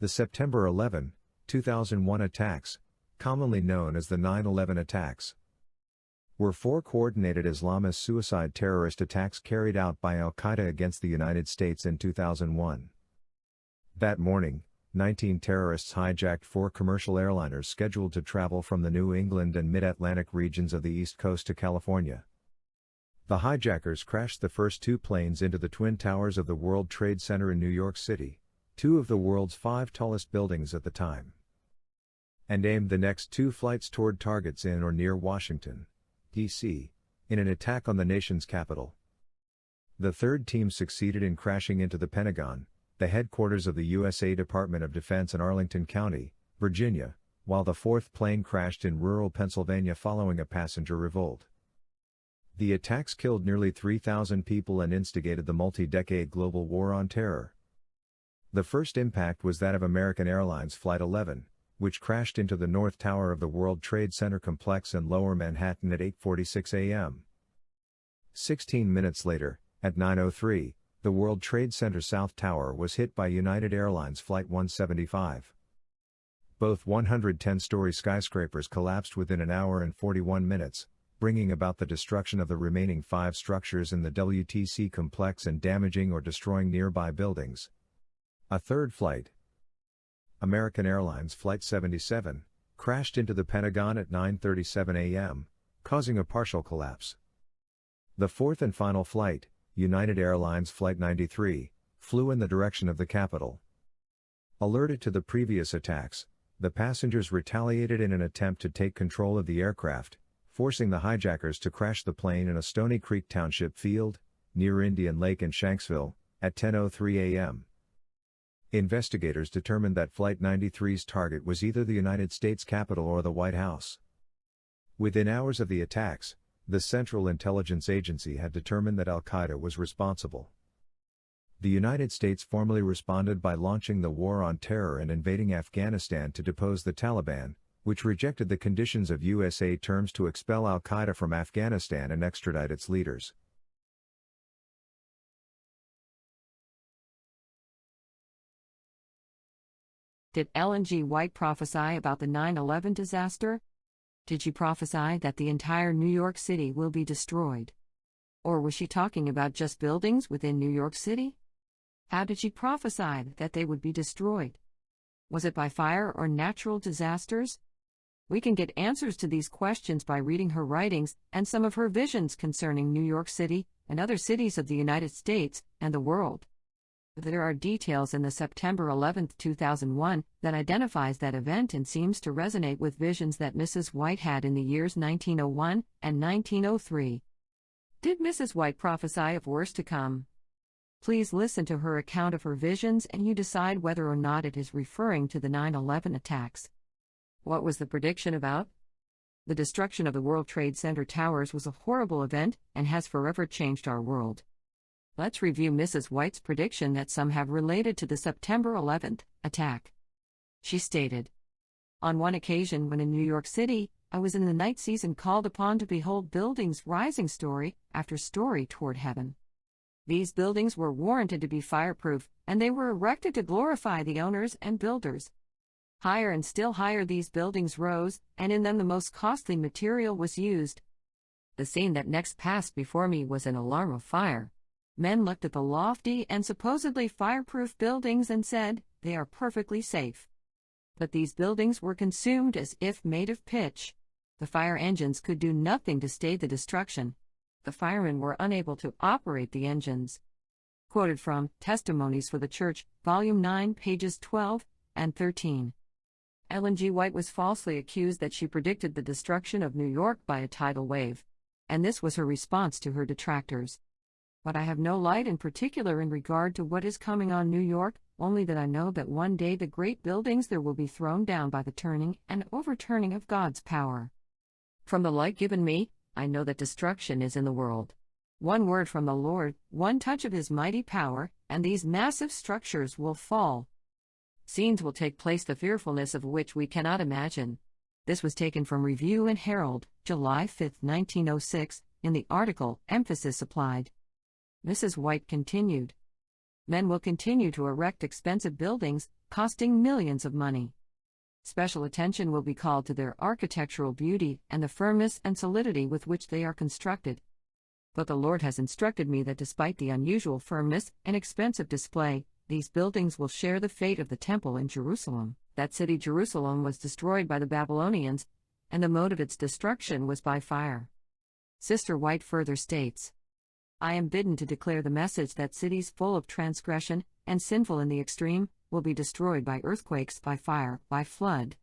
The September 11, 2001 attacks, commonly known as the 9/11 attacks, were four coordinated Islamist suicide terrorist attacks carried out by al-Qaeda against the United States in 2001. That morning, 19 terrorists hijacked four commercial airliners scheduled to travel from the New England and Mid-Atlantic regions of the East Coast to California. The hijackers crashed the first two planes into the Twin Towers of the World Trade Center in New York City, two of the world's 5 tallest buildings at the time, and aimed the next two flights toward targets in or near Washington, D.C., in an attack on the nation's capital. The third team succeeded in crashing into the Pentagon, the headquarters of the USA Department of Defense in Arlington County, Virginia, while the fourth plane crashed in rural Pennsylvania following a passenger revolt. The attacks killed nearly 3,000 people and instigated the multi-decade global war on terror. The first impact was that of American Airlines Flight 11, which crashed into the North Tower of the World Trade Center complex in Lower Manhattan at 8:46 a.m. 16 minutes later, at 9:03, the World Trade Center South Tower was hit by United Airlines Flight 175. Both 110-story skyscrapers collapsed within an hour and 41 minutes, bringing about the destruction of the remaining 5 structures in the WTC complex and damaging or destroying nearby buildings. A third flight, American Airlines Flight 77, crashed into the Pentagon at 9:37 a.m., causing a partial collapse. The fourth and final flight, United Airlines Flight 93, flew in the direction of the Capitol. Alerted to the previous attacks, the passengers retaliated in an attempt to take control of the aircraft, forcing the hijackers to crash the plane in a Stony Creek Township field, near Indian Lake in Shanksville, at 10:03 a.m. Investigators determined that Flight 93's target was either the United States Capitol or the White House. Within hours of the attacks, the Central Intelligence Agency had determined that al-Qaeda was responsible. The United States formally responded by launching the War on Terror and invading Afghanistan to depose the Taliban, which rejected the conditions of USA terms to expel al-Qaeda from Afghanistan and extradite its leaders. Did Ellen G. White prophesy about the 9/11 disaster? Did she prophesy that the entire New York City will be destroyed? Or was she talking about just buildings within New York City? How did she prophesy that they would be destroyed? Was it by fire or natural disasters? We can get answers to these questions by reading her writings and some of her visions concerning New York City and other cities of the United States and the world. There are details in the September 11, 2001, that identifies that event and seems to resonate with visions that Mrs. White had in the years 1901 and 1903. Did Mrs. White prophesy of worse to come? Please listen to her account of her visions and you decide whether or not it is referring to the 9/11 attacks. What was the prediction about? The destruction of the World Trade Center towers was a horrible event and has forever changed our world. Let's review Mrs. White's prediction that some have related to the September 11th attack. She stated, "On one occasion when in New York City, I was in the night season called upon to behold buildings rising story after story toward heaven. These buildings were warranted to be fireproof, and they were erected to glorify the owners and builders. Higher and still higher these buildings rose, and in them the most costly material was used. The scene that next passed before me was an alarm of fire. Men looked at the lofty and supposedly fireproof buildings and said, 'They are perfectly safe.' But these buildings were consumed as if made of pitch. The fire engines could do nothing to stay the destruction. The firemen were unable to operate the engines." Quoted from Testimonies for the Church, Volume 9, pages 12 and 13. Ellen G. White was falsely accused that she predicted the destruction of New York by a tidal wave. And this was her response to her detractors. "But I have no light in particular in regard to what is coming on New York, only that I know that one day the great buildings there will be thrown down by the turning and overturning of God's power. From the light given me, I know that destruction is in the world. One word from the Lord, one touch of His mighty power, and these massive structures will fall. Scenes will take place the fearfulness of which we cannot imagine." This was taken from Review and Herald, July 5, 1906, in the article Emphasis Applied. Mrs. White continued, "Men will continue to erect expensive buildings, costing millions of money. Special attention will be called to their architectural beauty and the firmness and solidity with which they are constructed. But the Lord has instructed me that despite the unusual firmness and expensive display, these buildings will share the fate of the temple in Jerusalem. That city Jerusalem was destroyed by the Babylonians, and the mode of its destruction was by fire. Sister White further states, I am bidden to declare the message that cities full of transgression, and sinful in the extreme, will be destroyed by earthquakes, by fire, by flood.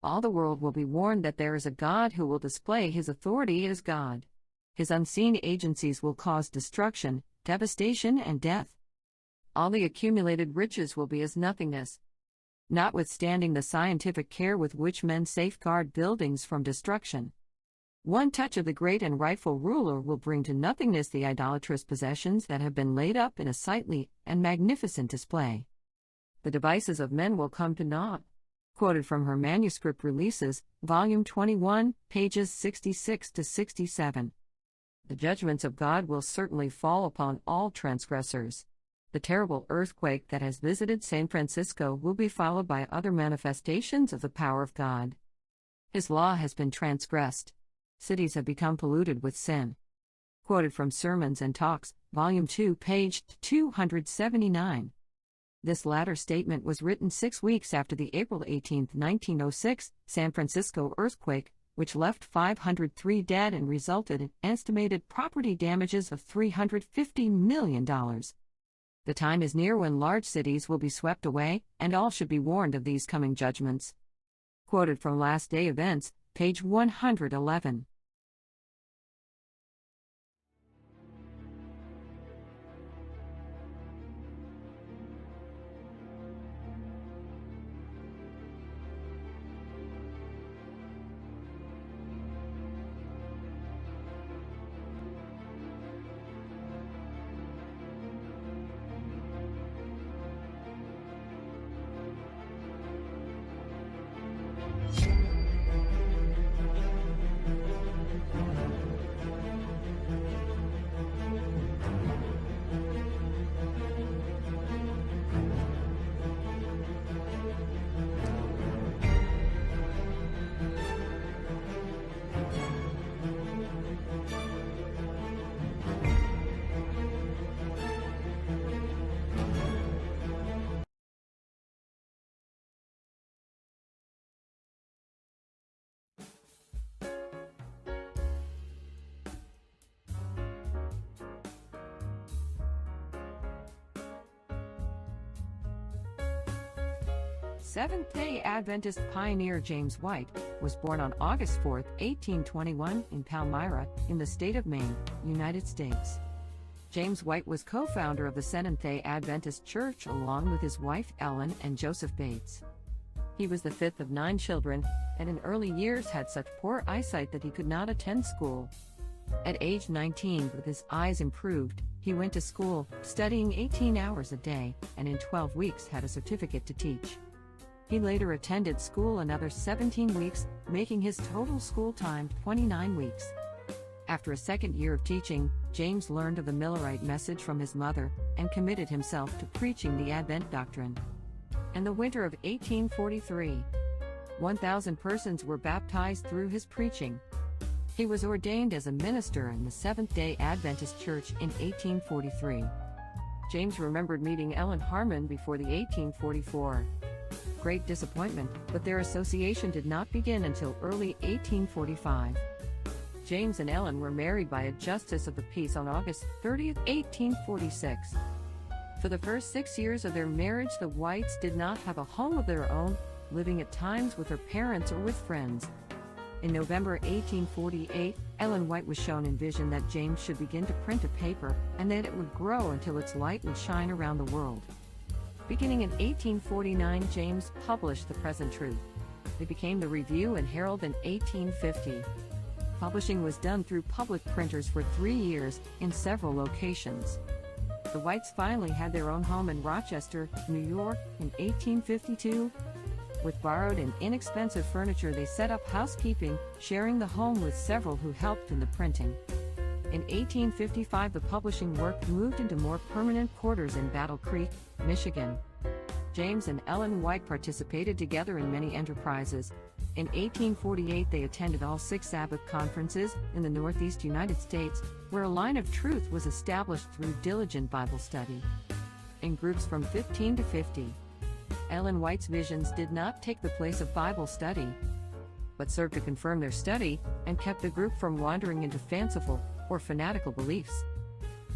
All the world will be warned that there is a God who will display his authority as God. His unseen agencies will cause destruction, devastation, and death. All the accumulated riches will be as nothingness. Notwithstanding the scientific care with which men safeguard buildings from destruction, one touch of the great and rightful ruler will bring to nothingness the idolatrous possessions that have been laid up in a sightly and magnificent display. The devices of men will come to naught. Quoted from her manuscript releases, Volume 21, pages 66 to 67. The judgments of God will certainly fall upon all transgressors. The terrible earthquake that has visited San Francisco will be followed by other manifestations of the power of God. His law has been transgressed. Cities have become polluted with sin. Quoted from Sermons and Talks, Volume 2, page 279. This latter statement was written 6 weeks after the April 18, 1906, San Francisco earthquake, which left 503 dead and resulted in estimated property damages of $350 million. The time is near when large cities will be swept away, and all should be warned of these coming judgments. Quoted from Last Day Events, page 111. Seventh-day Adventist pioneer James White was born on August 4, 1821, in Palmyra, in the state of Maine, United States. James White was co-founder of the Seventh-day Adventist Church along with his wife Ellen and Joseph Bates. He was the fifth of 9 children, and in early years had such poor eyesight that he could not attend school. At age 19, with his eyes improved, he went to school, studying 18 hours a day, and in 12 weeks had a certificate to teach. He later attended school another 17 weeks, making his total school time 29 weeks. After a second year of teaching, James learned of the Millerite message from his mother, and committed himself to preaching the Advent doctrine. In the winter of 1843, 1,000 persons were baptized through his preaching. He was ordained as a minister in the Seventh-day Adventist Church in 1843. James remembered meeting Ellen Harmon before the 1844. Great disappointment, but their association did not begin until early 1845. James and Ellen were married by a justice of the peace on August 30, 1846. For the first 6 years of their marriage, the Whites did not have a home of their own, living at times with her parents or with friends. In November 1848, Ellen White was shown in vision that James should begin to print a paper, and that it would grow until its light would shine around the world. Beginning in 1849, James published The Present Truth. It became the Review and Herald in 1850. Publishing was done through public printers for 3 years, in several locations. The Whites finally had their own home in Rochester, New York, in 1852. With borrowed and inexpensive furniture, they set up housekeeping, sharing the home with several who helped in the printing. In 1855, the publishing work moved into more permanent quarters in Battle Creek, Michigan. James and Ellen White participated together in many enterprises. In 1848, they attended all 6 Sabbath conferences in the Northeast United States, where a line of truth was established through diligent Bible study. In groups from 15 to 50, Ellen White's visions did not take the place of Bible study, but served to confirm their study and kept the group from wandering into fanciful or fanatical beliefs.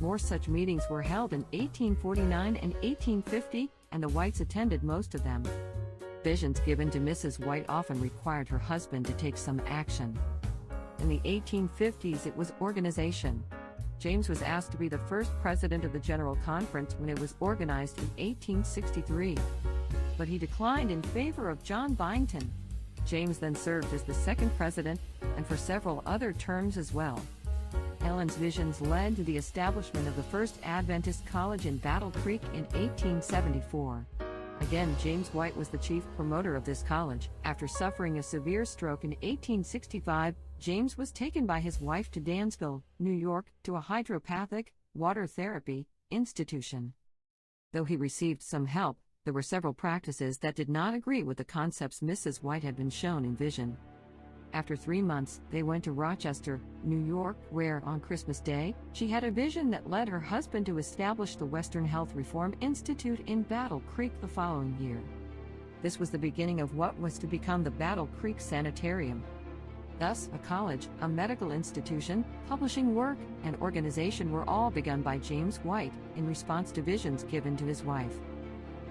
More such meetings were held in 1849 and 1850, and the Whites attended most of them. Visions given to Mrs. White often required her husband to take some action. In the 1850s, it was organization. James was asked to be the first president of the General Conference when it was organized in 1863, but he declined in favor of John Byington. James then served as the second president, and for several other terms as well. Ellen's visions led to the establishment of the First Adventist College in Battle Creek in 1874. Again, James White was the chief promoter of this college. After suffering a severe stroke in 1865, James was taken by his wife to Dansville, New York, to a hydropathic, water therapy institution. Though he received some help, there were several practices that did not agree with the concepts Mrs. White had been shown in vision. After 3 months, they went to Rochester, New York, where, on Christmas Day, she had a vision that led her husband to establish the Western Health Reform Institute in Battle Creek the following year. This was the beginning of what was to become the Battle Creek Sanitarium. Thus, a college, a medical institution, publishing work, and organization were all begun by James White in response to visions given to his wife.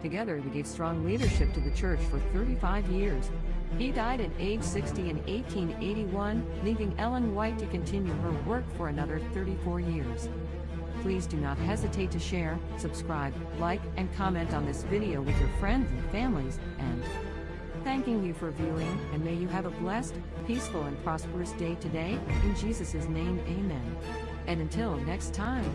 Together, they gave strong leadership to the church for 35 years. He died at age 60 in 1881, leaving Ellen White to continue her work for another 34 years. Please do not hesitate to share, subscribe, like, and comment on this video with your friends and families, and thanking you for viewing, and may you have a blessed, peaceful, and prosperous day today. In Jesus' name, amen. And until next time.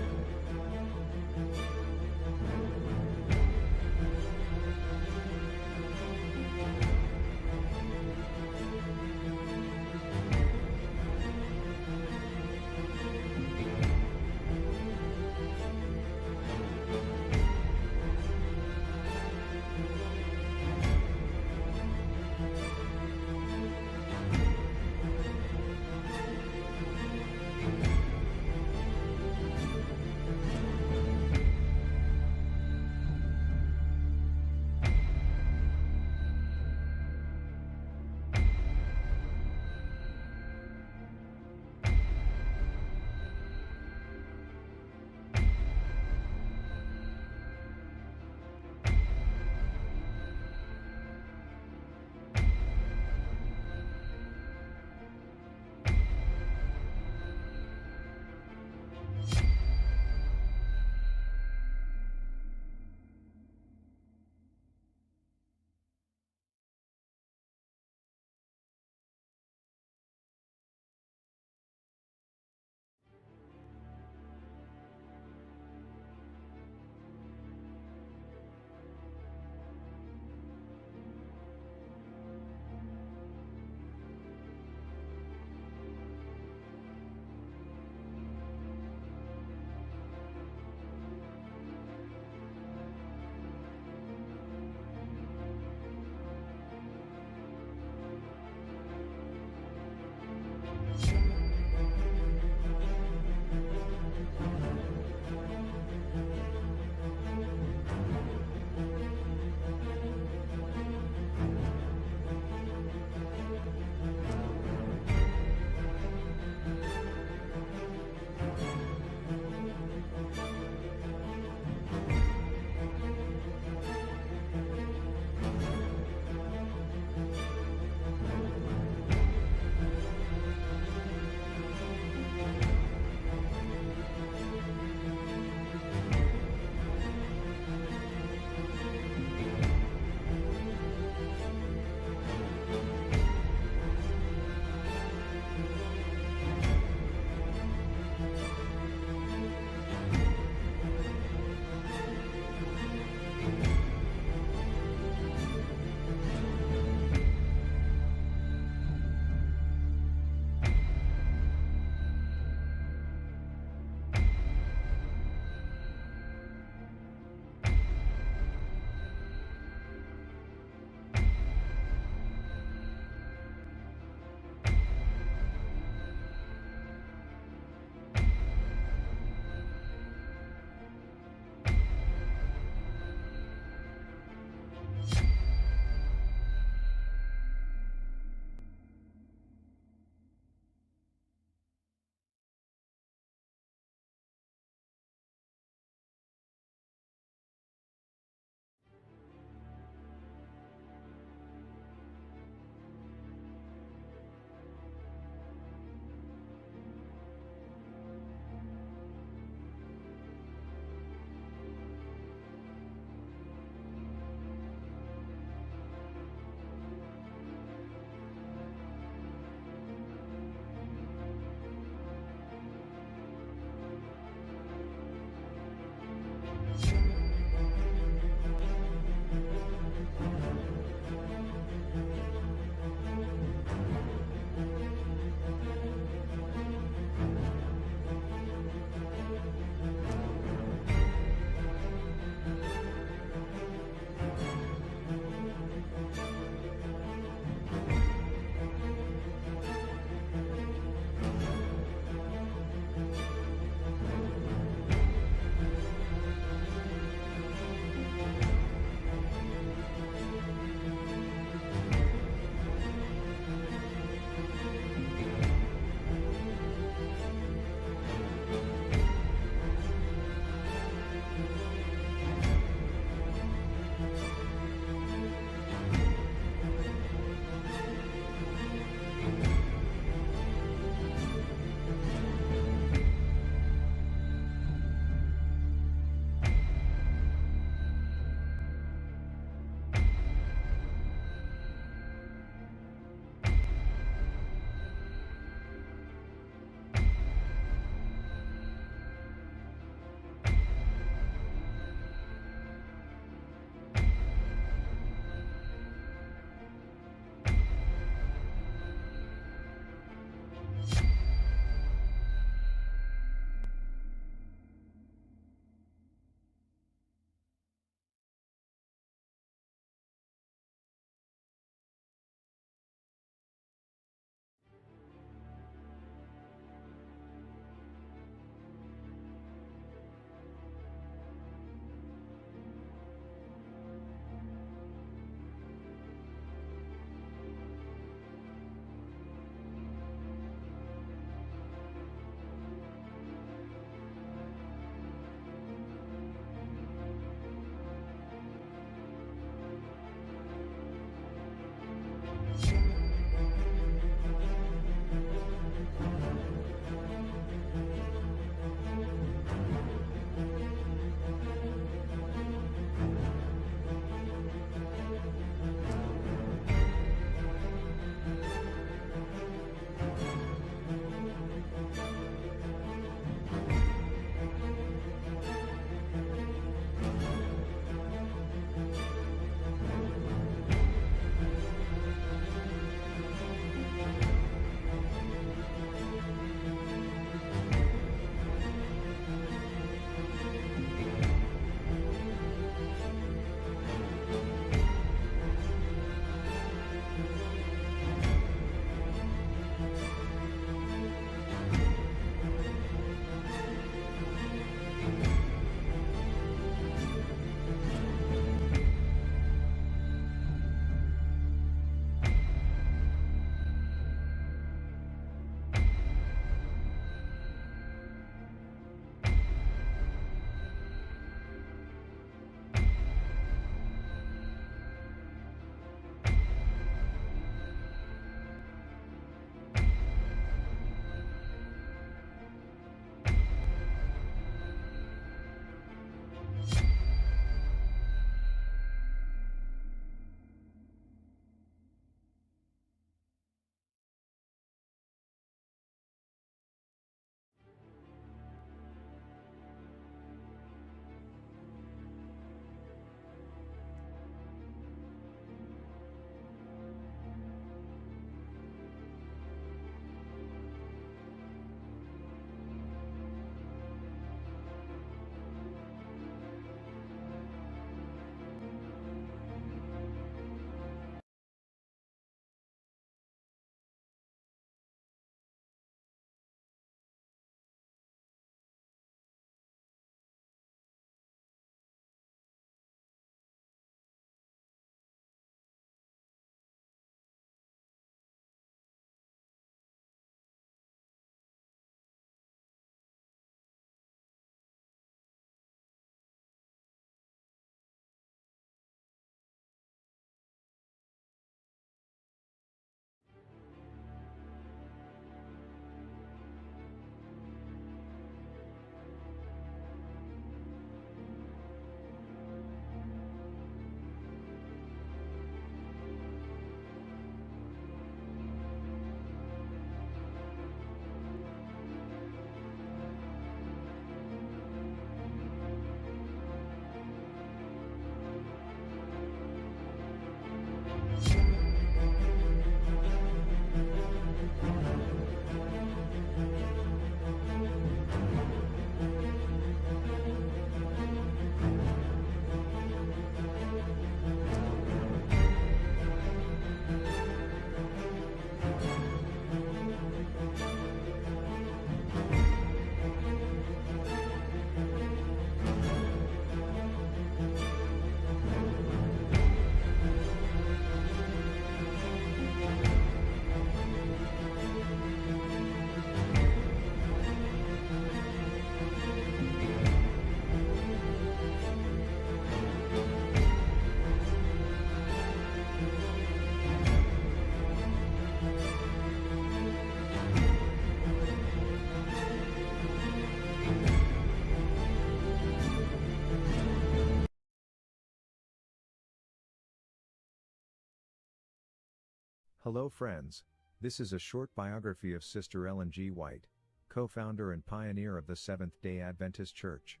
Hello friends, this is a short biography of Sister Ellen G. White, co-founder and pioneer of the Seventh-day Adventist Church.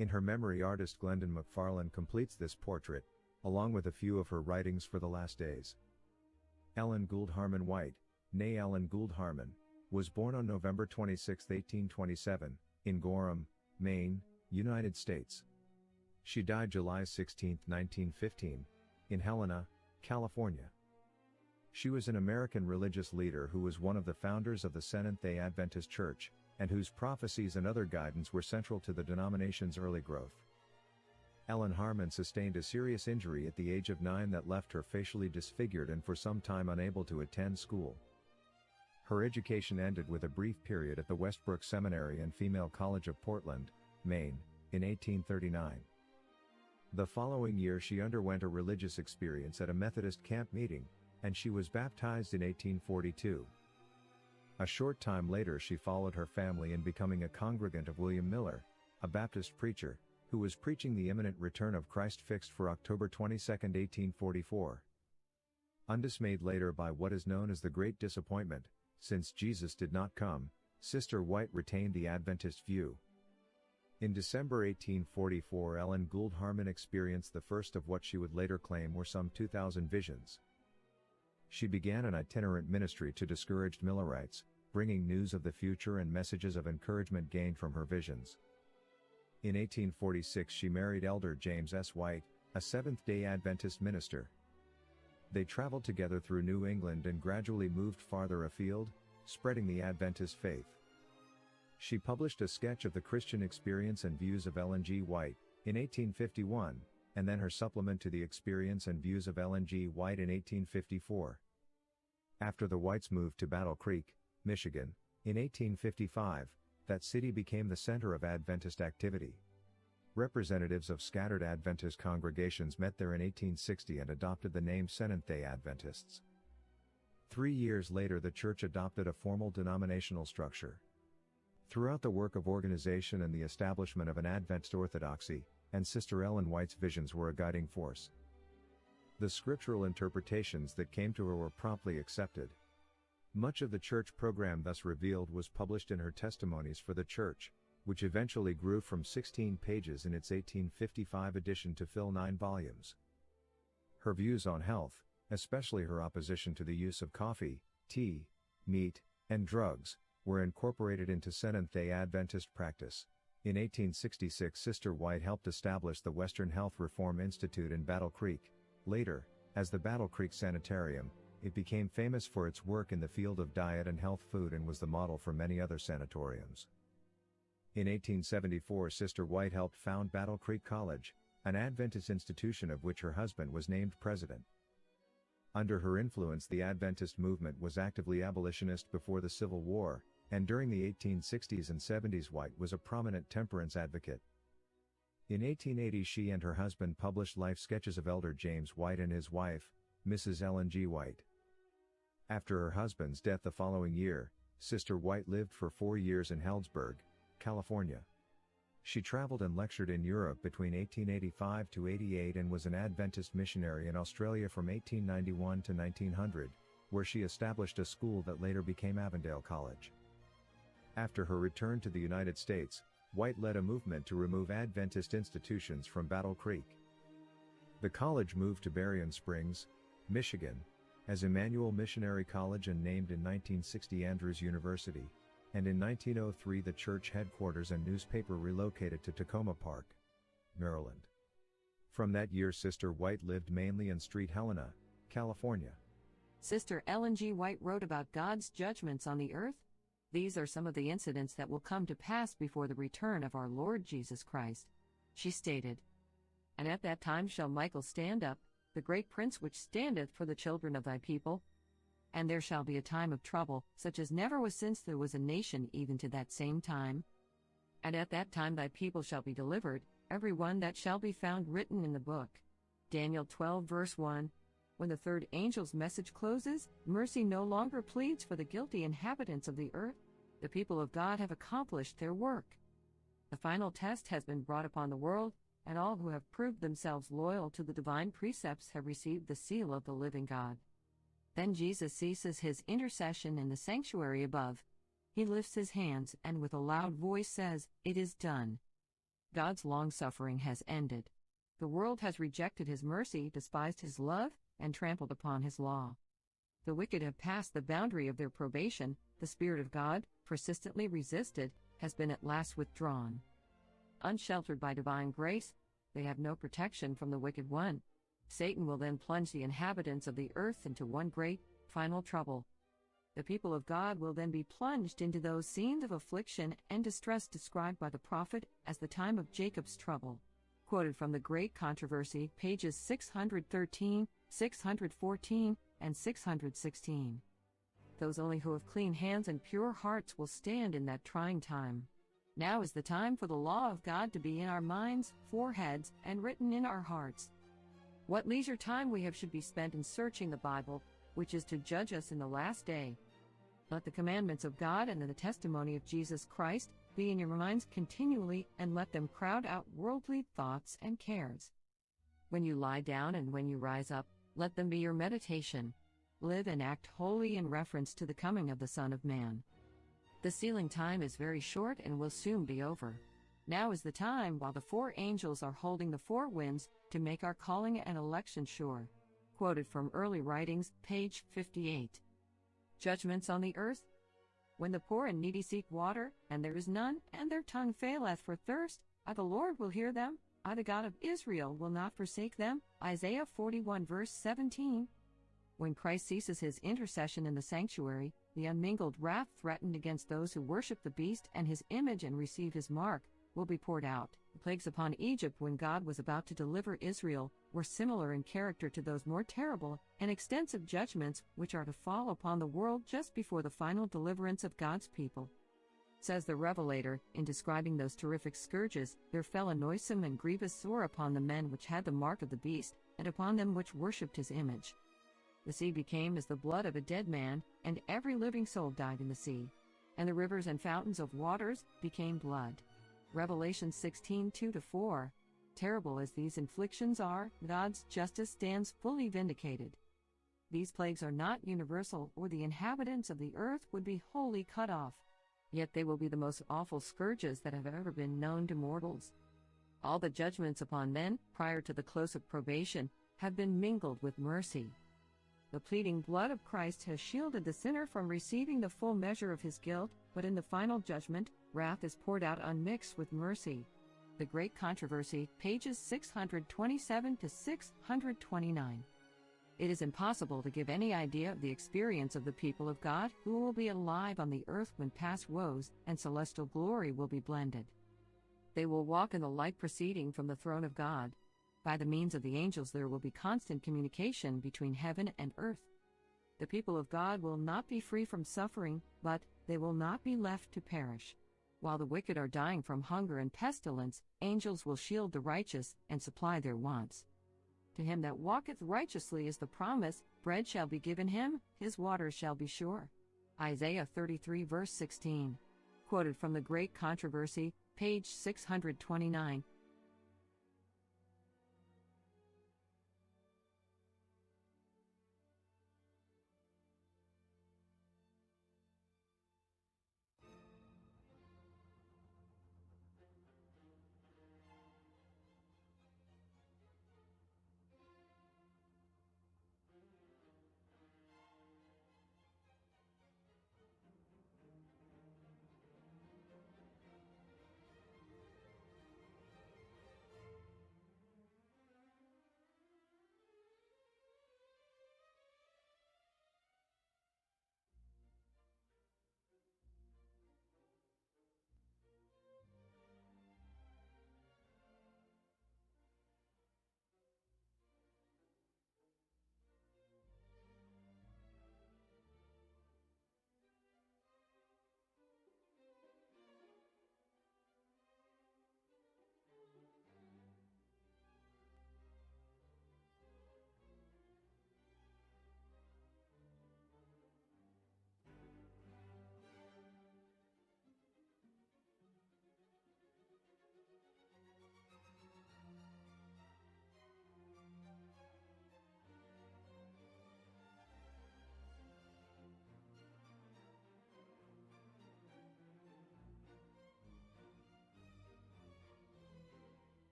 In her memory, artist Glendon McFarlane completes this portrait, along with a few of her writings for the last days. Ellen Gould Harmon White, née Ellen Gould Harmon, was born on November 26, 1827, in Gorham, Maine, United States. She died July 16, 1915, in Helena, California. She was an American religious leader who was one of the founders of the Seventh-day Adventist Church, and whose prophecies and other guidance were central to the denomination's early growth. Ellen Harmon sustained a serious injury at the age of 9 that left her facially disfigured and for some time unable to attend school. Her education ended with a brief period at the Westbrook Seminary and Female College of Portland, Maine, in 1839. The following year she underwent a religious experience at a Methodist camp meeting, and she was baptized in 1842. A short time later she followed her family in becoming a congregant of William Miller, a Baptist preacher, who was preaching the imminent return of Christ fixed for October 22, 1844. Undismayed later by what is known as the Great Disappointment, since Jesus did not come, Sister White retained the Adventist view. In December 1844, Ellen Gould Harmon experienced the first of what she would later claim were some 2,000 visions. She began an itinerant ministry to discouraged Millerites, bringing news of the future and messages of encouragement gained from her visions. In 1846 she married Elder James S. White, a Seventh-day Adventist minister. They traveled together through New England and gradually moved farther afield, spreading the Adventist faith. She published a sketch of the Christian experience and views of Ellen G. White, in 1851, and then her supplement to the Experience and Views of Ellen G. White in 1854. After the Whites moved to Battle Creek, Michigan, in 1855, that city became the center of Adventist activity. Representatives of scattered Adventist congregations met there in 1860 and adopted the name Seventh-day Adventists. 3 years later the church adopted a formal denominational structure. Throughout the work of organization and the establishment of an Adventist orthodoxy, and Sister Ellen White's visions were a guiding force. The scriptural interpretations that came to her were promptly accepted. Much of the church program thus revealed was published in her Testimonies for the Church, which eventually grew from 16 pages in its 1855 edition to fill 9 volumes. Her views on health, especially her opposition to the use of coffee, tea, meat, and drugs, were incorporated into Seventh-day Adventist practice. In 1866 Sister White helped establish the Western Health Reform Institute in Battle Creek. Later, as the Battle Creek Sanitarium, it became famous for its work in the field of diet and health food and was the model for many other sanatoriums. In 1874 Sister White helped found Battle Creek College, an Adventist institution of which her husband was named president. Under her influence the Adventist movement was actively abolitionist before the Civil War, and during the 1860s and 70s White was a prominent temperance advocate. In 1880 she and her husband published life sketches of Elder James White and his wife, Mrs. Ellen G. White. After her husband's death the following year, Sister White lived for 4 years in Healdsburg, California. She traveled and lectured in Europe between 1885 to 88 and was an Adventist missionary in Australia from 1891 to 1900, where she established a school that later became Avondale College. After her return to the United States, White led a movement to remove Adventist institutions from Battle Creek. The college moved to Berrien Springs, Michigan, as Emmanuel Missionary College and named in 1960 Andrews University, and in 1903 the church headquarters and newspaper relocated to Tacoma Park, Maryland. From that year Sister White lived mainly in Street Helena, California. Sister Ellen G. White wrote about God's judgments on the earth. These are some of the incidents that will come to pass before the return of our Lord Jesus Christ. She stated, "And at that time shall Michael stand up, the great prince which standeth for the children of thy people. And there shall be a time of trouble, such as never was since there was a nation even to that same time. And at that time thy people shall be delivered, every one that shall be found written in the book." Daniel 12 verse 1. When the third angel's message closes, mercy no longer pleads for the guilty inhabitants of the earth. The people of God have accomplished their work. The final test has been brought upon the world, and all who have proved themselves loyal to the divine precepts have received the seal of the living God. Then Jesus ceases his intercession in the sanctuary above. He lifts his hands and with a loud voice says, "It is done." God's long-suffering has ended. The world has rejected his mercy, despised his love, and trampled upon his law. The wicked have passed the boundary of their probation. The Spirit of God, persistently resisted, has been at last withdrawn. Unsheltered by divine grace, they have no protection from the wicked one. Satan will then plunge the inhabitants of the earth into one great, final trouble. The people of God will then be plunged into those scenes of affliction and distress described by the prophet as the time of Jacob's trouble. Quoted from The Great Controversy, pages 613, 614, and 616. Those only who have clean hands and pure hearts will stand in that trying time. Now is the time for the law of God to be in our minds, foreheads, and written in our hearts. What leisure time we have should be spent in searching the Bible, which is to judge us in the last day. Let the commandments of God and the testimony of Jesus Christ be in your minds continually, and let them crowd out worldly thoughts and cares. When you lie down and when you rise up, let them be your meditation. Live and act wholly in reference to the coming of the Son of Man. The sealing time is very short and will soon be over. Now is the time while the four angels are holding the four winds to make our calling and election sure. Quoted from Early Writings, page 58. Judgments on the earth. When the poor and needy seek water, and there is none, and their tongue faileth for thirst, I the Lord will hear them, I the God of Israel will not forsake them. Isaiah 41 verse 17. When Christ ceases his intercession in the sanctuary, the unmingled wrath threatened against those who worship the beast and his image and receive his mark will be poured out. The plagues upon Egypt when God was about to deliver Israel were similar in character to those more terrible and extensive judgments which are to fall upon the world just before the final deliverance of God's people. Says the Revelator, in describing those terrific scourges, there fell a noisome and grievous sore upon the men which had the mark of the beast, and upon them which worshipped his image. The sea became as the blood of a dead man, and every living soul died in the sea. And the rivers and fountains of waters became blood. Revelation 16, 2-4. Terrible as these inflictions are, God's justice stands fully vindicated. These plagues are not universal, or the inhabitants of the earth would be wholly cut off. Yet they will be the most awful scourges that have ever been known to mortals. All the judgments upon men, prior to the close of probation, have been mingled with mercy. The pleading blood of Christ has shielded the sinner from receiving the full measure of his guilt, but in the final judgment, wrath is poured out unmixed with mercy. The Great Controversy, pages 627-629. It is impossible to give any idea of the experience of the people of God who will be alive on the earth when past woes and celestial glory will be blended. They will walk in the light proceeding from the throne of God. By the means of the angels there will be constant communication between heaven and earth. The people of God will not be free from suffering, but they will not be left to perish. While the wicked are dying from hunger and pestilence, angels will shield the righteous and supply their wants. To him that walketh righteously is the promise, bread shall be given him, his waters shall be sure. Isaiah 33 verse 16. Quoted from The Great Controversy, page 629,